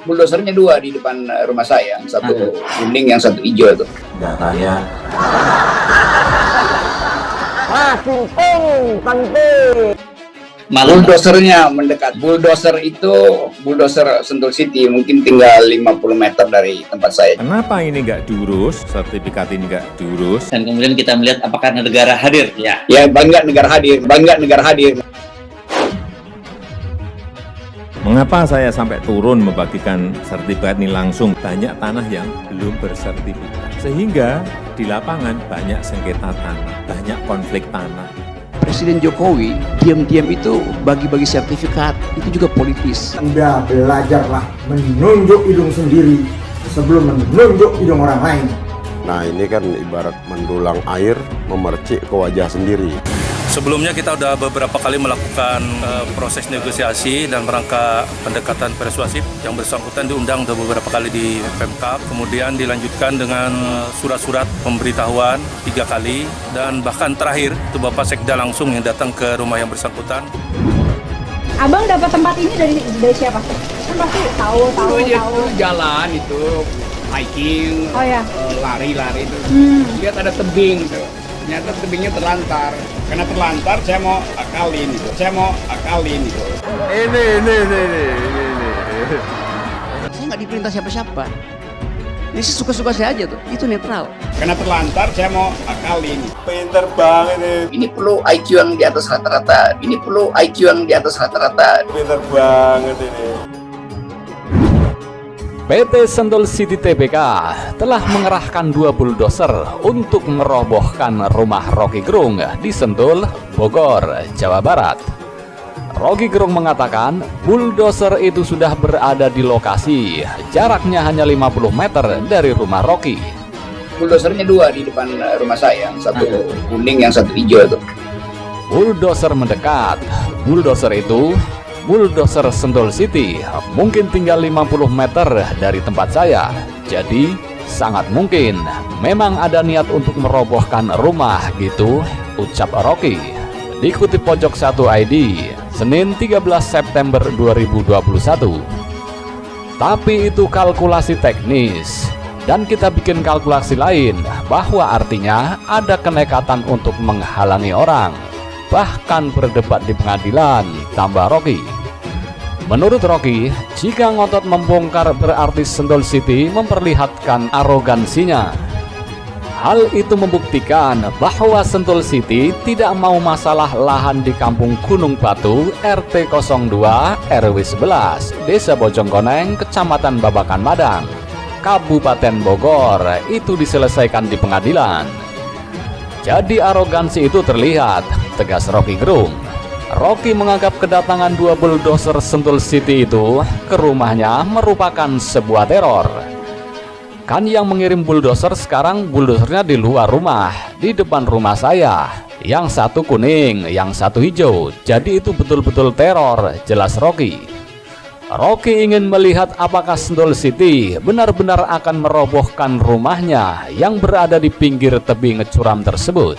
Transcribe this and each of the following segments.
Bulldosernya dua di depan rumah saya, yang satu kuning, yang satu hijau itu. Datanya Bulldosernya mendekat. Bulldozer itu bulldozer Sentul City, mungkin tinggal 50 meter dari tempat saya. Kenapa ini nggak diurus, sertifikat ini nggak diurus? Dan kemudian kita melihat apakah negara hadir. Ya, Bangga negara hadir, bangga negara hadir. Mengapa saya sampai turun membagikan sertifikat ini langsung? Banyak tanah yang belum bersertifikat. Sehingga di lapangan banyak sengketa tanah, banyak konflik tanah. Presiden Jokowi diam-diam itu bagi-bagi sertifikat, itu juga politis. Anda belajarlah menunjuk hidung sendiri sebelum menunjuk hidung orang lain. Nah ini kan ibarat mendulang air memercik ke wajah sendiri. Sebelumnya kita sudah beberapa kali melakukan proses negosiasi dan rangka pendekatan persuasif. Yang bersangkutan diundang beberapa kali di Pemkab, kemudian dilanjutkan dengan surat-surat pemberitahuan 3 kali, dan bahkan terakhir itu Bapak Sekda langsung yang datang ke rumah yang bersangkutan. Abang dapat tempat ini dari siapa? Kan pasti tahu. Jalan itu hiking, Oh ya. lari-lari itu. Lihat ada tebing tuh. Ternyata tebingnya terlantar. Karena terlantar, saya mau akalin itu. Saya nggak diperintah siapa-siapa. Ini sih suka-suka saya aja tuh. Itu netral. Karena terlantar, saya mau akalin. Pinter banget nih. Ini perlu IQ yang di atas rata-rata. Pinter banget ini. PT Sentul City Tbk telah mengerahkan 2 bulldozer untuk merobohkan rumah Rocky Gerung di Sentul, Bogor, Jawa Barat. Rocky Gerung mengatakan bulldozer itu sudah berada di lokasi, jaraknya hanya 50 meter dari rumah Rocky. Bulldozernya dua di depan rumah saya, yang satu kuning, yang satu hijau itu. Bulldozer mendekat. Bulldozer itu bulldozer Sentul City, mungkin tinggal 50 meter dari tempat saya. Jadi sangat mungkin memang ada niat untuk merobohkan rumah gitu, ucap Rocky. Dikutip Pojok 1 ID, Senin 13 September 2021. Tapi itu kalkulasi teknis, dan kita bikin kalkulasi lain bahwa artinya ada kenekatan untuk menghalangi orang, bahkan berdebat di pengadilan, tambah Rocky. Menurut Rocky, jika ngotot membongkar berarti Sentul City memperlihatkan arogansinya. Hal itu membuktikan bahwa Sentul City tidak mau masalah lahan di Kampung Gunung Batu, RT 02, RW 11, Desa Bojongkoneng, Kecamatan Babakan Madang, Kabupaten Bogor, itu diselesaikan di pengadilan. Jadi arogansi itu terlihat, tegas Rocky Gerung. Rocky menganggap kedatangan 2 bulldozer Sentul City itu ke rumahnya merupakan sebuah teror. Kan yang mengirim bulldozer sekarang bulldozernya di luar rumah, di depan rumah saya. Yang satu kuning, yang satu hijau. Jadi itu betul-betul teror, jelas Rocky. Rocky ingin melihat apakah Sentul City benar-benar akan merobohkan rumahnya yang berada di pinggir tebing curam tersebut.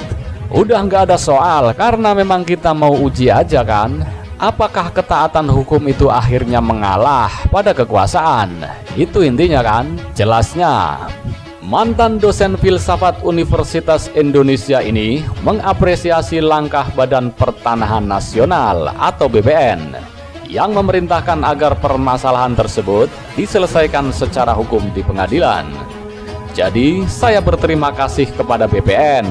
Udah nggak ada soal, karena memang kita mau uji aja kan. Apakah ketaatan hukum itu akhirnya mengalah pada kekuasaan? Itu intinya kan? Jelasnya, mantan dosen filsafat Universitas Indonesia ini mengapresiasi langkah Badan Pertanahan Nasional atau BPN yang memerintahkan agar permasalahan tersebut diselesaikan secara hukum di pengadilan. Jadi, saya berterima kasih kepada BPN.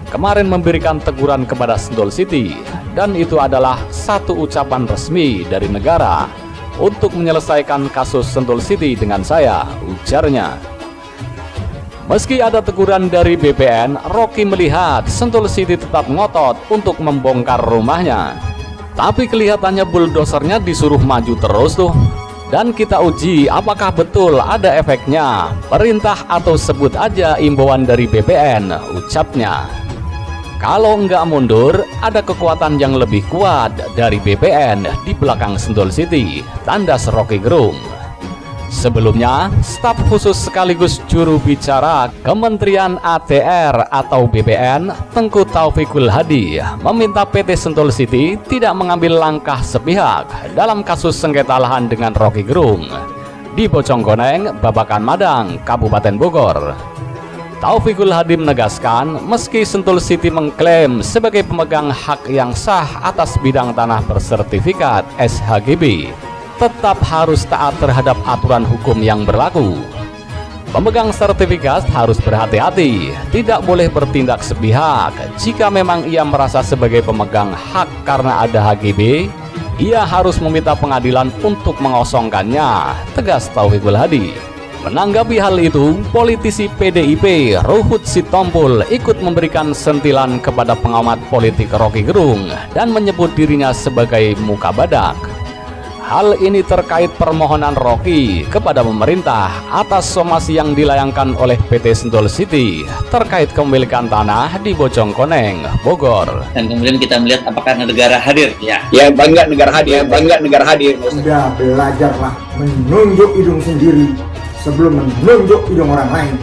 Kemarin memberikan teguran kepada Sentul City, dan itu adalah satu ucapan resmi dari negara untuk menyelesaikan kasus Sentul City dengan saya, ujarnya. Meski ada teguran dari BPN, Rocky melihat Sentul City tetap ngotot untuk membongkar rumahnya. Tapi kelihatannya buldozernya disuruh maju terus tuh. Dan kita uji apakah betul ada efeknya, perintah atau sebut aja imbauan dari BPN, ucapnya. Kalau nggak mundur, ada kekuatan yang lebih kuat dari BPN di belakang Sentul City, tandas Rocky Gerung. Sebelumnya, staf khusus sekaligus juru bicara Kementerian ATR atau BPN, Tengku Taufikul Hadi, meminta PT Sentul City tidak mengambil langkah sepihak dalam kasus sengketa lahan dengan Rocky Gerung. di Bojongkoneng, Babakan Madang, Kabupaten Bogor. Taufikul Hadi menegaskan, meski Sentul City mengklaim sebagai pemegang hak yang sah atas bidang tanah bersertifikat SHGB, tetap harus taat terhadap aturan hukum yang berlaku. Pemegang sertifikat harus berhati-hati, tidak boleh bertindak sepihak. Jika memang ia merasa sebagai pemegang hak karena ada HGB, ia harus meminta pengadilan untuk mengosongkannya, tegas Taufikul Hadi. Menanggapi hal itu, politisi PDIP Ruhut Sitompul ikut memberikan sentilan kepada pengamat politik Rocky Gerung dan menyebut dirinya sebagai muka badak. Hal ini terkait permohonan Rocky kepada pemerintah atas somasi yang dilayangkan oleh PT Sentul City terkait kepemilikan tanah di Bojongkoneng, Bogor. Dan kemudian kita melihat apakah negara hadir. Ya. Ya bangga negara hadir, bangga negara hadir. Sudah belajarlah menunjuk hidung sendiri sebelum menunjuk hidung orang lain.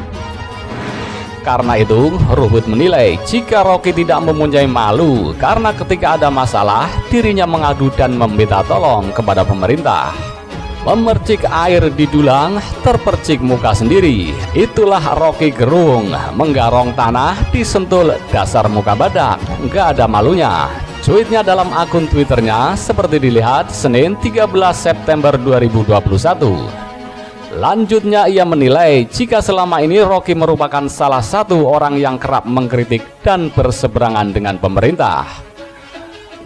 Karena itu, Ruhut menilai jika Rocky tidak mempunyai malu karena ketika ada masalah, dirinya mengadu dan meminta tolong kepada pemerintah. Memercik air di dulang, terpercik muka sendiri. Itulah Rocky Gerung, menggarong tanah di Sentul, dasar muka badak, nggak ada malunya. Cuitnya dalam akun Twitternya seperti dilihat Senin 13 September 2021. Lanjutnya ia menilai jika selama ini Rocky merupakan salah satu orang yang kerap mengkritik dan berseberangan dengan pemerintah.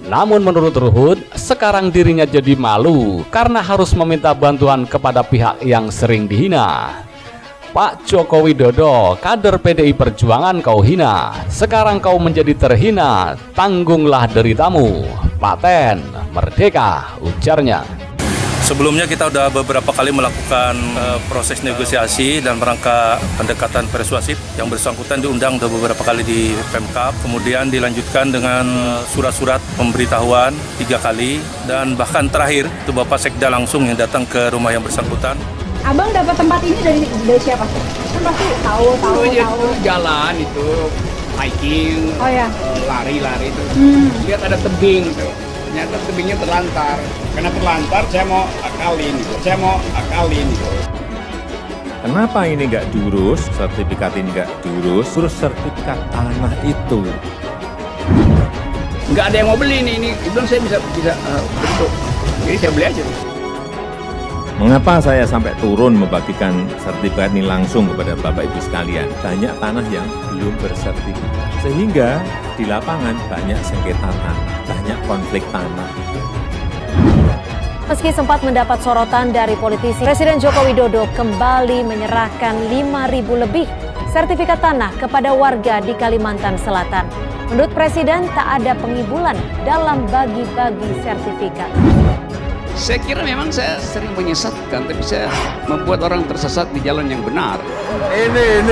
Namun menurut Ruhut, sekarang dirinya jadi malu karena harus meminta bantuan kepada pihak yang sering dihina. Pak Joko Widodo, kader PDI Perjuangan kau hina, sekarang kau menjadi terhina, tanggunglah deritamu. Paten, merdeka, ujarnya. Sebelumnya kita sudah beberapa kali melakukan proses negosiasi dan rangka pendekatan persuasif. Yang bersangkutan diundang sudah beberapa kali di Pemkab, kemudian dilanjutkan dengan surat-surat pemberitahuan 3 kali, dan bahkan terakhir itu Bapak Sekda langsung yang datang ke rumah yang bersangkutan. Abang dapat tempat ini dari siapa? Kan pasti tahu. Jalan itu hiking, Oh ya. lari-lari itu. Lihat ada tebing tuh. Ternyata tebingnya terlantar. Karena terlantar, saya mau akalin gitu. Kenapa ini nggak diurus, sertifikat ini nggak diurus, terus sertifikat tanah itu? Nggak ada yang mau beli ini belum saya bisa bentuk. Jadi saya beli aja. Mengapa saya sampai turun membagikan sertifikat ini langsung kepada Bapak Ibu sekalian? Banyak tanah yang belum bersertifikat. Sehingga di lapangan banyak sengketa tanah, banyak konflik tanah. Meski sempat mendapat sorotan dari politisi, Presiden Joko Widodo kembali menyerahkan 5.000 lebih sertifikat tanah kepada warga di Kalimantan Selatan. Menurut Presiden, tak ada pengibulan dalam bagi-bagi sertifikat. Saya kira memang saya sering menyesatkan, tapi saya membuat orang tersesat di jalan yang benar. Ini.